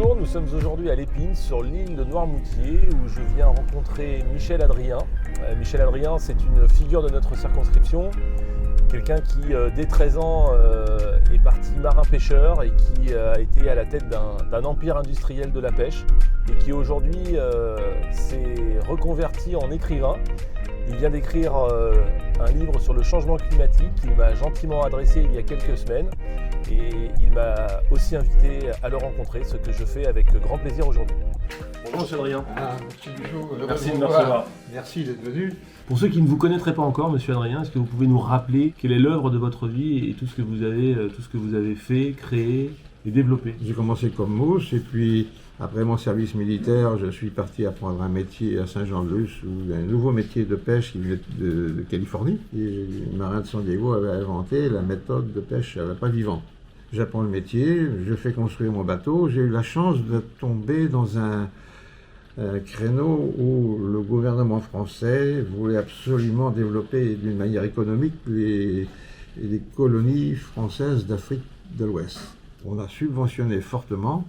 Bonjour, nous sommes aujourd'hui à l'Épine, sur l'île de Noirmoutier, où je viens rencontrer Michel Adrien. Michel Adrien, c'est une figure de notre circonscription, quelqu'un qui, dès 13 ans, est parti marin-pêcheur et qui a été à la tête d'un empire industriel de la pêche et qui aujourd'hui s'est reconverti en écrivain. Il vient d'écrire un livre sur le changement climatique qu'il m'a gentiment adressé il y a quelques semaines et il m'a aussi invité à le rencontrer, ce que je fais avec grand plaisir aujourd'hui. Bonjour Monsieur Adrien. Monsieur Duchot, merci de me recevoir. Merci d'être venu. Pour ceux qui ne vous connaîtraient pas encore, Monsieur Adrien, est-ce que vous pouvez nous rappeler quelle est l'œuvre de votre vie et tout ce que vous avez fait, créé et développé? J'ai commencé comme mousse et puis après mon service militaire, je suis parti apprendre un métier à Saint-Jean-de-Luz, où un nouveau métier de pêche qui venait de Californie. Et les marins de San Diego avaient inventé la méthode de pêche à l'appât vivant. J'apprends le métier, je fais construire mon bateau. J'ai eu la chance de tomber dans un créneau où le gouvernement français voulait absolument développer d'une manière économique les colonies françaises d'Afrique de l'Ouest. On a subventionné fortement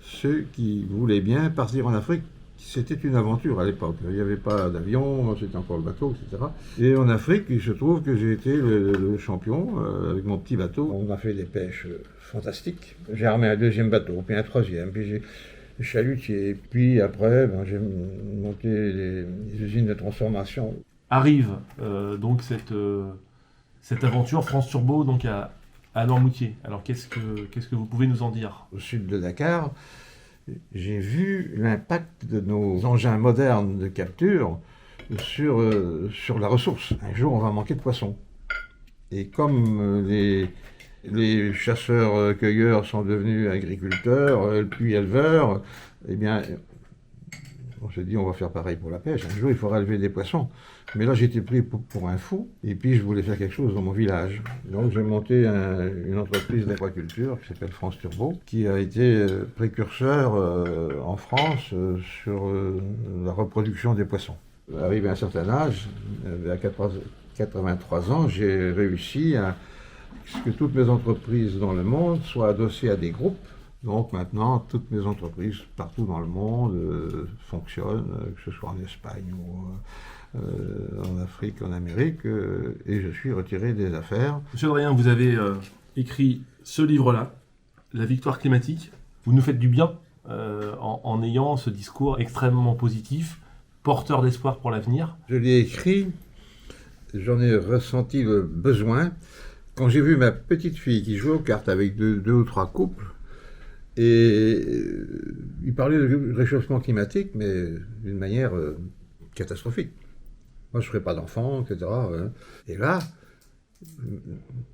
ceux qui voulaient bien partir en Afrique. C'était une aventure à l'époque. Il n'y avait pas d'avion, c'était encore le bateau, etc. Et en Afrique, il se trouve que j'ai été le champion avec mon petit bateau. On a fait des pêches fantastiques. J'ai armé un deuxième bateau, puis un troisième, puis j'ai chalutier. Puis après, j'ai monté les usines de transformation. Arrive donc cette aventure France Turbo donc à Noirmoutier. Alors qu'est-ce que vous pouvez nous en dire? Au sud de Dakar, j'ai vu l'impact de nos engins modernes de capture sur la ressource. Un jour, on va manquer de poissons. Et comme les chasseurs-cueilleurs sont devenus agriculteurs, puis éleveurs, eh bien, on s'est dit on va faire pareil pour la pêche. Un jour, il faudra élever des poissons. Mais là, j'étais pris pour un fou, et puis je voulais faire quelque chose dans mon village. Donc j'ai monté une entreprise d'aquaculture qui s'appelle France Turbo, qui a été précurseur en France sur la reproduction des poissons. Arrivé à un certain âge, à 83 ans, j'ai réussi à ce que toutes mes entreprises dans le monde soient adossées à des groupes. Donc maintenant, toutes mes entreprises partout dans le monde fonctionnent, que ce soit en Espagne ou en Afrique, en Amérique, et je suis retiré des affaires. Monsieur Adrien, vous avez écrit ce livre-là, La victoire climatique. Vous nous faites du bien en ayant ce discours extrêmement positif, porteur d'espoir pour l'avenir. Je l'ai écrit, j'en ai ressenti le besoin. Quand j'ai vu ma petite fille qui jouait aux cartes avec deux ou trois couples, et il parlait de réchauffement climatique, mais d'une manière catastrophique. Moi, je ne ferai pas d'enfants, etc. Et là,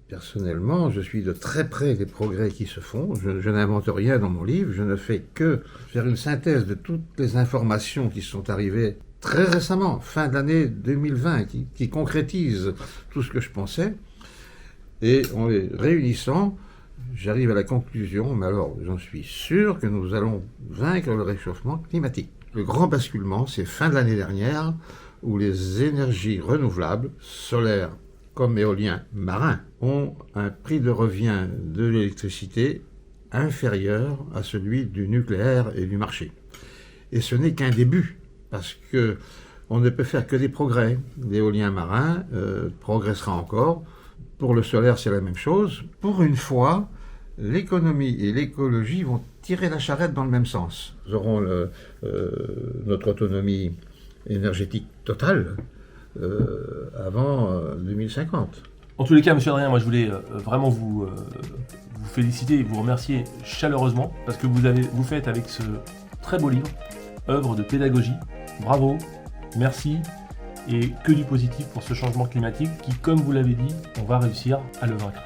personnellement, je suis de très près des progrès qui se font. Je n'invente rien dans mon livre, je ne fais que faire une synthèse de toutes les informations qui sont arrivées très récemment, fin de l'année 2020, qui concrétisent tout ce que je pensais. Et en les réunissant, j'arrive à la conclusion, mais alors j'en suis sûr, que nous allons vaincre le réchauffement climatique. Le grand basculement, c'est fin de l'année dernière, où les énergies renouvelables, solaires comme éoliens marins, ont un prix de revient de l'électricité inférieur à celui du nucléaire et du marché. Et ce n'est qu'un début, parce que on ne peut faire que des progrès. L'éolien marin progressera encore. Pour le solaire, c'est la même chose. Pour une fois, l'économie et l'écologie vont tirer la charrette dans le même sens. Nous aurons notre autonomie énergétique totale avant 2050. En tous les cas, Monsieur Adrien, moi je voulais vraiment vous féliciter et vous remercier chaleureusement parce que vous faites avec ce très beau livre, œuvre de pédagogie. Bravo, merci. Et que du positif pour ce changement climatique qui, comme vous l'avez dit, on va réussir à le vaincre.